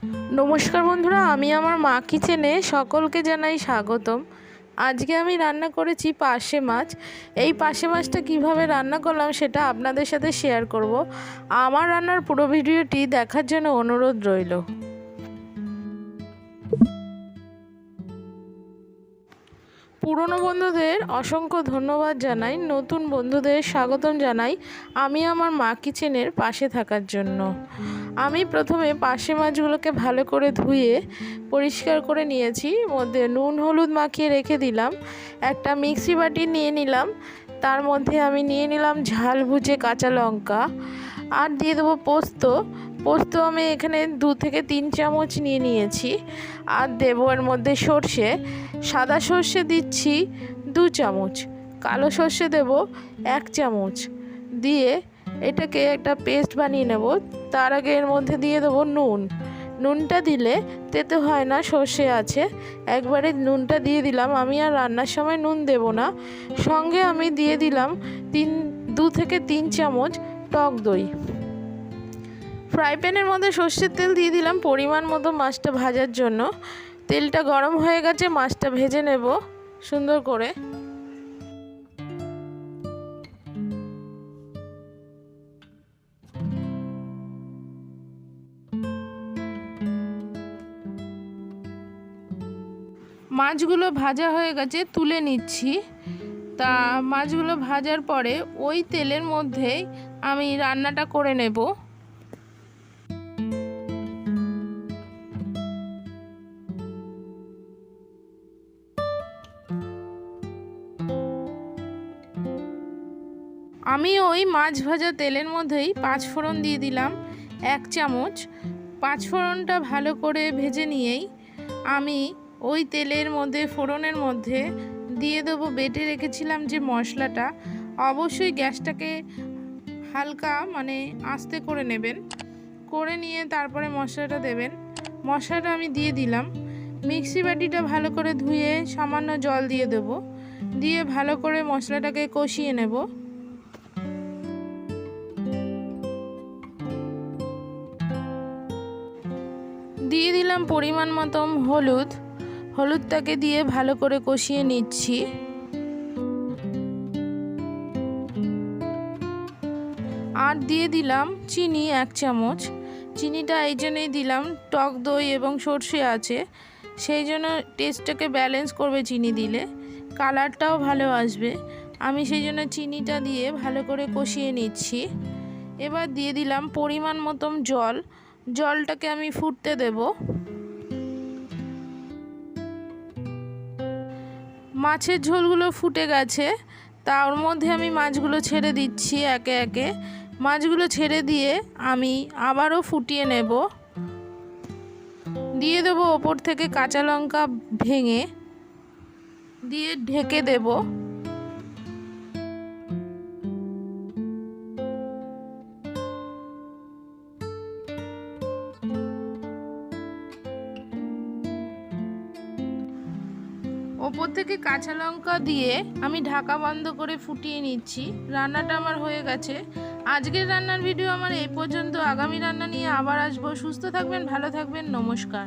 नमस्कार बंधुरा आमी आमार मा किचेने सकलके जानाई स्वागतम। आज के आमी रान्ना करेছি पाशे माछ। এই পাশে মাছটা কিভাবে রান্না করলাম সেটা আপনাদের সাথে শেয়ার করব। আমার রান্নার পুরো ভিডিওটি দেখার জন্য অনুরোধ রইল। পুরনো বন্ধুদের অসংখ্য ধন্যবাদ জানাই, নতুন বন্ধুদের স্বাগতম জানাই আমি আমার মা কিচেনের পাশে থাকার জন্য। আমি প্রথমে পাশে মাছগুলোকে ভালো করে ধুয়ে পরিষ্কার করে নিয়েছি, মধ্যে নুন হলুদ মাখিয়ে রেখে দিলাম। একটা মিক্সি বাটি নিয়ে নিলাম, তার মধ্যে আমি নিয়ে নিলাম ঝাল ভুজে কাঁচা লঙ্কা আর দিয়ে দেবো পোস্ত। পোস্ত আমি এখানে 2 থেকে 3 চামচ নিয়ে নিয়েছি। আর দেবো এর মধ্যে সর্ষে, সাদা সর্ষে দিচ্ছি 2 চামচ, কালো সর্ষে দেবো 1 চামচ, দিয়ে এটাকে একটা পেস্ট বানিয়ে নেব। তার আগে এর মধ্যে দিয়ে দেবো নুন। নুনটা দিলে তেতো হয় না, সর্ষে আছে, একবারে নুনটা দিয়ে দিলাম। আমি আর রান্নার সময় নুন দেব না। সঙ্গে আমি দিয়ে দিলাম 2 থেকে 3 চামচ টক দই। ফ্রাই প্যানের মধ্যে সর্ষের তেল দিয়ে দিলাম পরিমাণ মতো মাছটা ভাজার জন্য। তেলটা গরম হয়ে গেছে, মাছটা ভেজে নেব সুন্দর করে। মাছগুলো ভাজা হয়ে গেছে, তুলে নিচ্ছি। তা মাছগুলো ভাজার পরে ওই তেলের মধ্যেই আমি রান্নাটা করে নেব। আমি ওই মাছ ভাজা তেলের মধ্যেই 5 ফোড়ন দিয়ে দিলাম 1 চামচ। 5 ফোড়নটা ভালো করে ভেজে নিয়েই আমি ওই তেলের মধ্যে ফোড়নের মধ্যে দিয়ে দেবো বেটে রেখেছিলাম যে মশলাটা। অবশ্যই গ্যাসটাকে হালকা আস্তে করে নেবেন, করে নিয়ে তারপরে মশলাটা দেবেন। মশলাটা আমি দিয়ে দিলাম। মিক্সি বাটিটা ভালো করে ধুয়ে সামান্য জল দিয়ে দেবো, দিয়ে ভালো করে মশলাটাকে কষিয়ে নেব। দিয়ে দিলাম পরিমাণ মতো হলুদ। হলুদটাকে দিয়ে ভালো করে কষিয়ে নিচ্ছি। আর দিয়ে দিলাম চিনি 1 চামচ। চিনিটা এই জন্যই দিলাম, টক দই এবং সর্ষে আছে, সেই জন্য টেস্টটাকে ব্যালেন্স করবে চিনি দিলে, কালারটাও ভালো আসবে। আমি সেই জন্য চিনিটা দিয়ে ভালো করে কষিয়ে নিচ্ছি। এবার দিয়ে দিলাম পরিমাণ মতো জল। জলটাকে আমি ফুটতে দেব। মাছের ঝোলগুলো ফুটে গেছে, তার মধ্যে আমি মাছগুলো ছেড়ে দিচ্ছি একে একে। মাছগুলো ছেড়ে দিয়ে আমি আবারও ফুটিয়ে নেব। দিয়ে দেবো ওপর থেকে কাঁচা লঙ্কা ভেঙে, দিয়ে ঢেকে দেব। ওপর থেকে কাঁচা লঙ্কা দিয়ে আমি ঢাকা বন্ধ করে ফুটিয়ে নিচ্ছি। রান্নাটা আমার হয়ে গেছে। আজকের রান্নার ভিডিও আমার এই পর্যন্ত। আগামী রান্না নিয়ে আবার আসবো। সুস্থ থাকবেন, ভালো থাকবেন, নমস্কার।